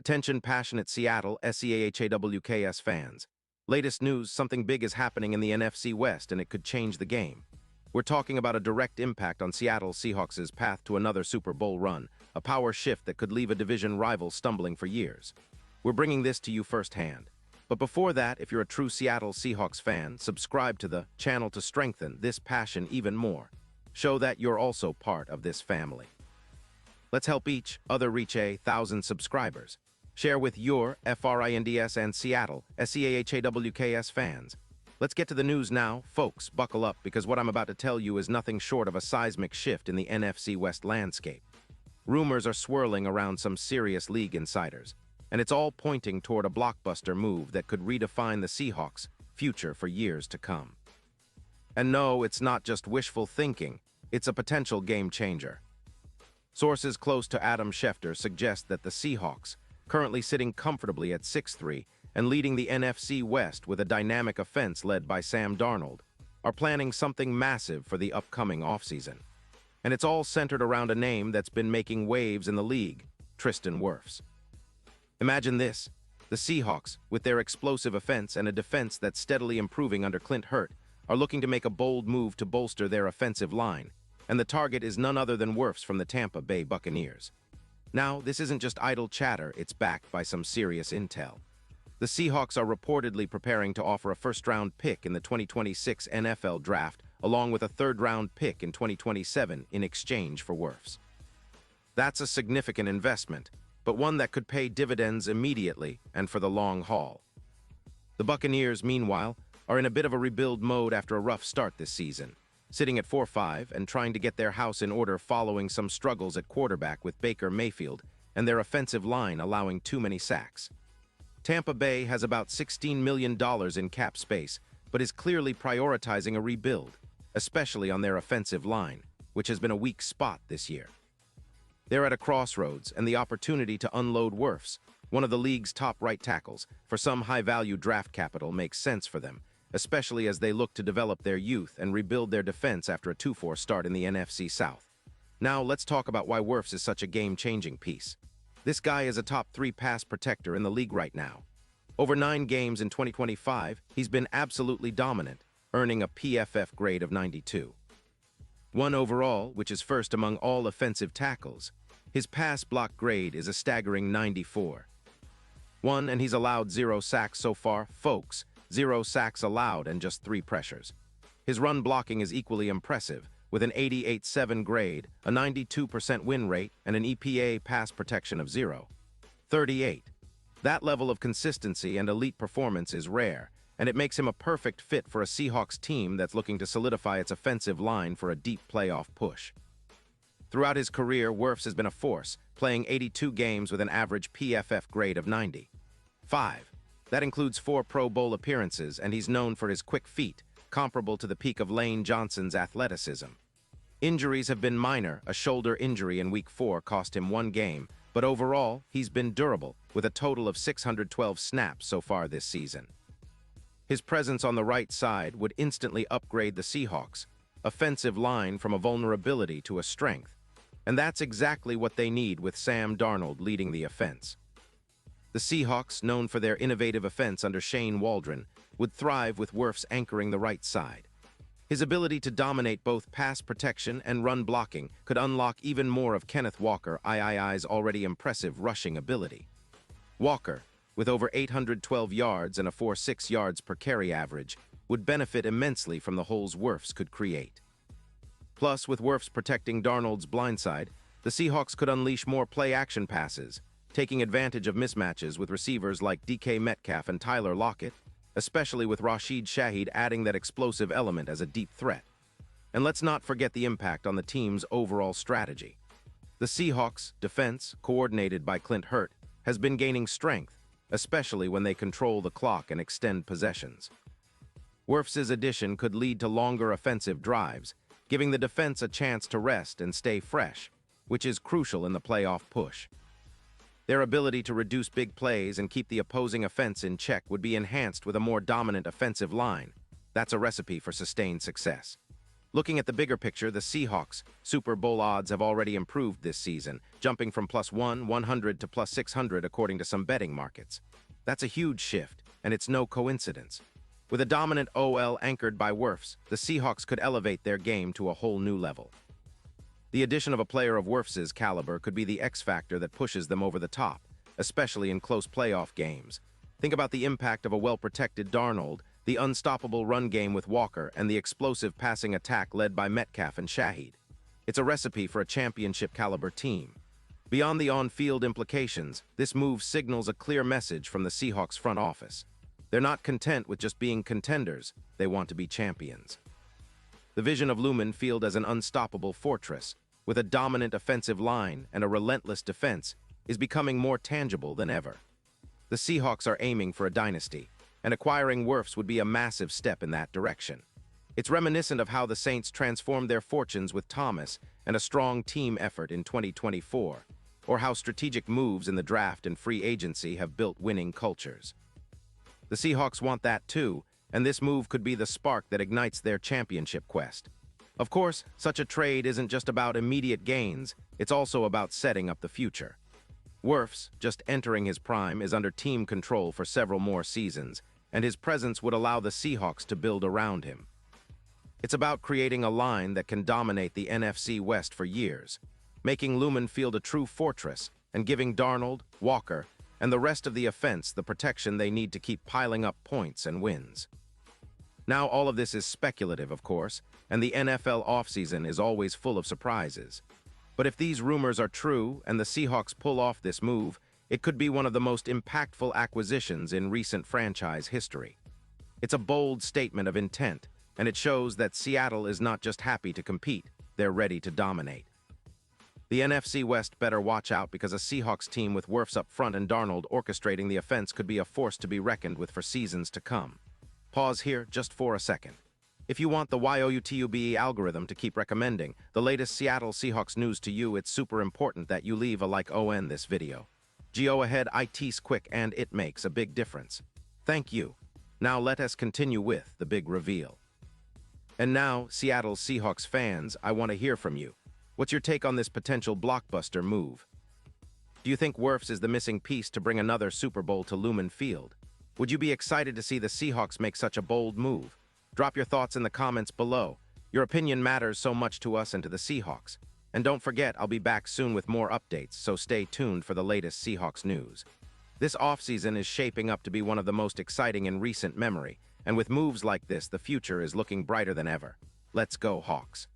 Attention passionate Seattle Seahawks fans. Latest news, something big is happening in the NFC West and it could change the game. We're talking about a direct impact on Seattle Seahawks' path to another Super Bowl run, a power shift that could leave a division rival stumbling for years. We're bringing this to you firsthand. But before that, if you're a true Seattle Seahawks fan, subscribe to the channel to strengthen this passion even more. Show that you're also part of this family. Let's help each other reach 1,000 subscribers. Share with your FRINDS and Seattle SEAHAWKS fans. Let's get to the news now. Folks, buckle up because what I'm about to tell you is nothing short of a seismic shift in the NFC West landscape. Rumors are swirling around some serious league insiders, and it's all pointing toward a blockbuster move that could redefine the Seahawks' future for years to come. And no, it's not just wishful thinking, it's a potential game changer. Sources close to Adam Schefter suggest that the Seahawks, currently sitting comfortably at 6-3 and leading the NFC West with a dynamic offense led by Sam Darnold, are planning something massive for the upcoming offseason. And it's all centered around a name that's been making waves in the league, Tristan Wirfs. Imagine this, the Seahawks, with their explosive offense and a defense that's steadily improving under Clint Hurt, are looking to make a bold move to bolster their offensive line, and the target is none other than Wirfs from the Tampa Bay Buccaneers. Now, this isn't just idle chatter, it's backed by some serious intel. The Seahawks are reportedly preparing to offer a first-round pick in the 2026 NFL Draft, along with a third-round pick in 2027 in exchange for Wirfs. That's a significant investment, but one that could pay dividends immediately and for the long haul. The Buccaneers, meanwhile, are in a bit of a rebuild mode after a rough start this season, sitting at 4-5 and trying to get their house in order following some struggles at quarterback with Baker Mayfield and their offensive line allowing too many sacks. Tampa Bay has about $16 million in cap space, but is clearly prioritizing a rebuild, especially on their offensive line, which has been a weak spot this year. They're at a crossroads, and the opportunity to unload Wirfs, one of the league's top right tackles, for some high-value draft capital makes sense for them, especially as they look to develop their youth and rebuild their defense after a 2-4 start in the NFC South. Now, let's talk about why Wirfs is such a game-changing piece. This guy is a top 3 pass protector in the league right now. Over 9 games in 2025, he's been absolutely dominant, earning a PFF grade of 92. 1 overall, which is first among all offensive tackles. His pass block grade is a staggering 94. 1, and he's allowed 0 sacks so far, folks. 0 sacks allowed and just 3 pressures. His run blocking is equally impressive, with an 88.7 grade, a 92% win rate, and an EPA pass protection of 0.38. That level of consistency and elite performance is rare, and it makes him a perfect fit for a Seahawks team that's looking to solidify its offensive line for a deep playoff push. Throughout his career, Wirfs has been a force, playing 82 games with an average PFF grade of 95. That includes 4 Pro Bowl appearances, and he's known for his quick feet, comparable to the peak of Lane Johnson's athleticism. Injuries have been minor. A shoulder injury in Week 4 cost him 1 game, but overall, he's been durable, with a total of 612 snaps so far this season. His presence on the right side would instantly upgrade the Seahawks' offensive line from a vulnerability to a strength, and that's exactly what they need with Sam Darnold leading the offense. The Seahawks, known for their innovative offense under Shane Waldron, would thrive with Wirfs anchoring the right side. His ability to dominate both pass protection and run blocking could unlock even more of Kenneth Walker's already impressive rushing ability. Walker, with over 812 yards and a 4.6 yards per carry average, would benefit immensely from the holes Wirfs could create. Plus, with Wirfs protecting Darnold's blindside, the Seahawks could unleash more play-action passes, taking advantage of mismatches with receivers like DK Metcalf and Tyler Lockett, especially with Rashid Shaheed adding that explosive element as a deep threat. And let's not forget the impact on the team's overall strategy. The Seahawks' defense, coordinated by Clint Hurt, has been gaining strength, especially when they control the clock and extend possessions. Wirfs' addition could lead to longer offensive drives, giving the defense a chance to rest and stay fresh, which is crucial in the playoff push. Their ability to reduce big plays and keep the opposing offense in check would be enhanced with a more dominant offensive line. That's a recipe for sustained success. Looking at the bigger picture, the Seahawks' Super Bowl odds have already improved this season, jumping from +100 to +600 according to some betting markets. That's a huge shift, and it's no coincidence. With a dominant OL anchored by Wirfs, the Seahawks could elevate their game to a whole new level. The addition of a player of Wirfs' caliber could be the X factor that pushes them over the top, especially in close playoff games. Think about the impact of a well-protected Darnold, the unstoppable run game with Walker, and the explosive passing attack led by Metcalf and Shaheed. It's a recipe for a championship-caliber team. Beyond the on-field implications, this move signals a clear message from the Seahawks front office. They're not content with just being contenders, they want to be champions. The vision of Lumen Field as an unstoppable fortress, with a dominant offensive line and a relentless defense, is becoming more tangible than ever. The Seahawks are aiming for a dynasty, and acquiring Wirfs would be a massive step in that direction. It's reminiscent of how the Saints transformed their fortunes with Thomas and a strong team effort in 2024, or how strategic moves in the draft and free agency have built winning cultures. The Seahawks want that too, and this move could be the spark that ignites their championship quest. Of course, such a trade isn't just about immediate gains, it's also about setting up the future. Wirfs, just entering his prime, is under team control for several more seasons, and his presence would allow the Seahawks to build around him. It's about creating a line that can dominate the NFC West for years, making Lumen Field a true fortress and giving Darnold, Walker, and the rest of the offense the protection they need to keep piling up points and wins. Now all of this is speculative, of course, and the NFL offseason is always full of surprises. But if these rumors are true and the Seahawks pull off this move, it could be one of the most impactful acquisitions in recent franchise history. It's a bold statement of intent, and it shows that Seattle is not just happy to compete, they're ready to dominate. The NFC West better watch out because a Seahawks team with Wirfs up front and Darnold orchestrating the offense could be a force to be reckoned with for seasons to come. Pause here just for a second. If you want the YOUTUBE algorithm to keep recommending the latest Seattle Seahawks news to you, it's super important that you leave a like on this video. Go ahead, it's quick and it makes a big difference. Thank you. Now let us continue with the big reveal. And now, Seattle Seahawks fans, I want to hear from you. What's your take on this potential blockbuster move? Do you think Wirfs is the missing piece to bring another Super Bowl to Lumen Field? Would you be excited to see the Seahawks make such a bold move? Drop your thoughts in the comments below. Your opinion matters so much to us and to the Seahawks. And don't forget, I'll be back soon with more updates, so stay tuned for the latest Seahawks news. This offseason is shaping up to be one of the most exciting in recent memory, and with moves like this, the future is looking brighter than ever. Let's go, Hawks.